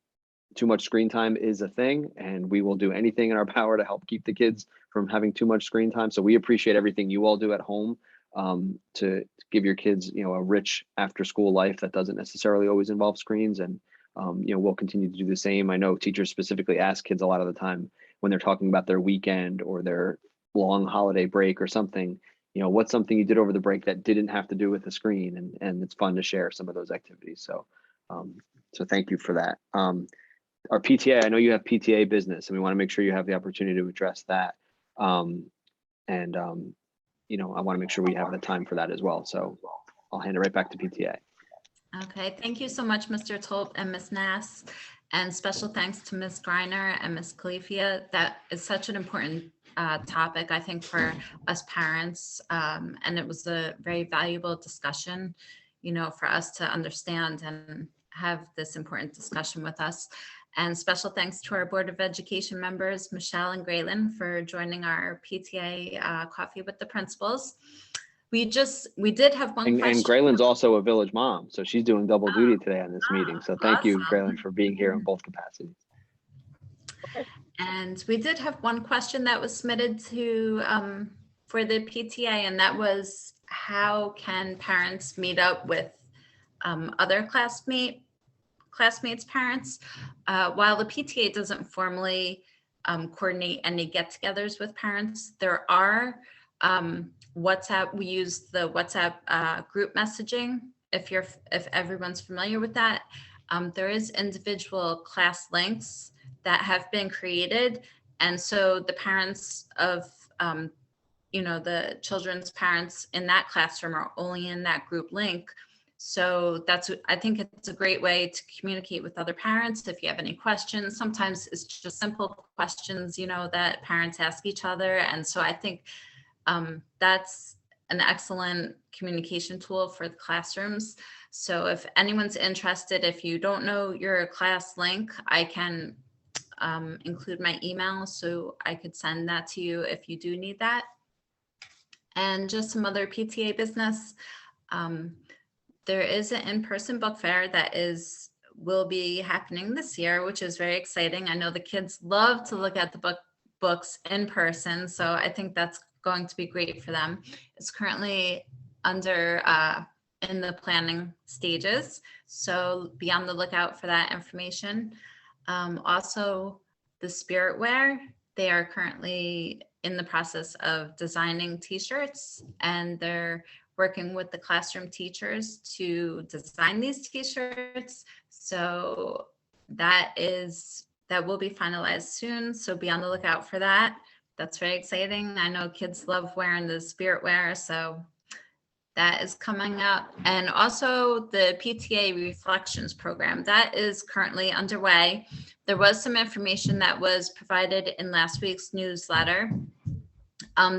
too much screen time is a thing, and we will do anything in our power to help keep the kids from having too much screen time. So we appreciate everything you all do at home to give your kids, a rich after school life that doesn't necessarily always involve screens. And, we'll continue to do the same. I know teachers specifically ask kids a lot of the time when they're talking about their weekend or their long holiday break or something, what's something you did over the break that didn't have to do with the screen, and it's fun to share some of those activities. So, so thank you for that. Our PTA, I know you have PTA business, and we want to make sure you have the opportunity to address that. I want to make sure we have the time for that as well. So I'll hand it right back to PTA. Okay, thank you so much, Mr. Tolp and Ms. Nass, and special thanks to Ms. Greiner and Ms. Califia. That is such an important topic, I think, for us parents, and it was a very valuable discussion, for us to understand and have this important discussion with us. And special thanks to our Board of Education members, Michelle and Graylin, for joining our PTA Coffee with the Principals. We did have one question. And Graylin's also a village mom, so she's doing double duty today on this meeting. So thank you, Graylin, for being here in both capacities. And we did have one question that was submitted to for the PTA, and that was, how can parents meet up with other classmates' parents? While the PTA doesn't formally coordinate any get-togethers with parents, there are WhatsApp. We use the WhatsApp group messaging. If everyone's familiar with that, there is individual class links that have been created, and so the parents of the children's parents in that classroom are only in that group link. So I think it's a great way to communicate with other parents. If you have any questions, sometimes it's just simple questions, that parents ask each other. And so I think that's an excellent communication tool for the classrooms. So if anyone's interested, if you don't know your class link, I can include my email, so I could send that to you if you do need that. And just some other PTA business. There is an in-person book fair that will be happening this year, which is very exciting. I know the kids love to look at the books in person, so I think that's going to be great for them. It's currently in the planning stages, so be on the lookout for that information. Also, the Spiritware, they are currently in the process of designing t-shirts, and they're working with the classroom teachers to design these t-shirts. So that will be finalized soon. So be on the lookout for that. That's very exciting. I know kids love wearing the Spiritware, so that is coming up. And also the PTA Reflections program, that is currently underway. There was some information that was provided in last week's newsletter.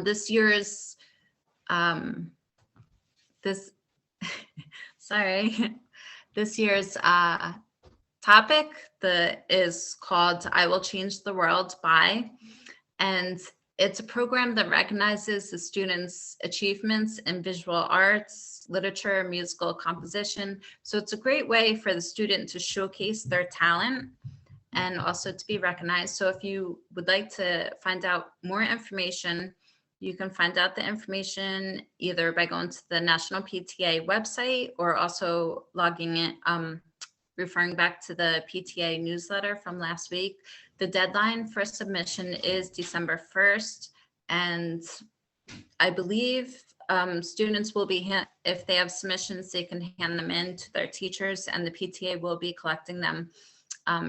This year's sorry. This year's topic is called I Will Change the World by, and it's a program that recognizes the students' achievements in visual arts, literature, musical composition. So it's a great way for the student to showcase their talent and also to be recognized. So if you would like to find out more information, you can find out the information either by going to the National PTA website or also logging in, referring back to the PTA newsletter from last week. The deadline for submission is December 1st. And I believe students will be, if they have submissions, they can hand them in to their teachers and the PTA will be collecting them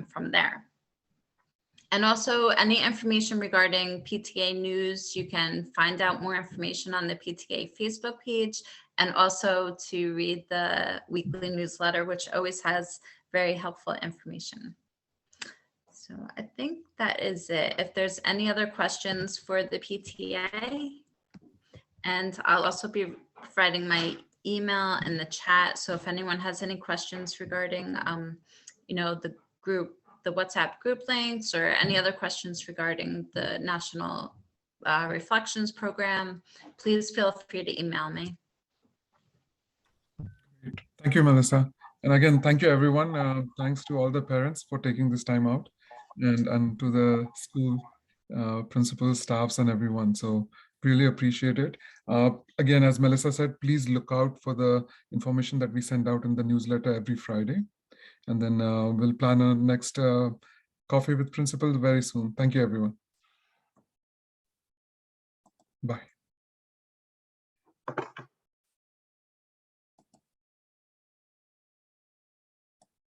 from there. And also any information regarding PTA news, you can find out more information on the PTA Facebook page and also to read the weekly newsletter, which always has very helpful information. So I think that is it. If there's any other questions for the PTA, and I'll also be providing my email in the chat. So if anyone has any questions regarding, the group, the WhatsApp group links, or any other questions regarding the National Reflections Program, please feel free to email me. Thank you, Melissa. And again, thank you, everyone. Thanks to all the parents for taking this time out, and to the school principals, staffs, and everyone. So really appreciate it. Again, as Melissa said, please look out for the information that we send out in the newsletter every Friday. And then we'll plan a next coffee with principals very soon. Thank you, everyone. Bye.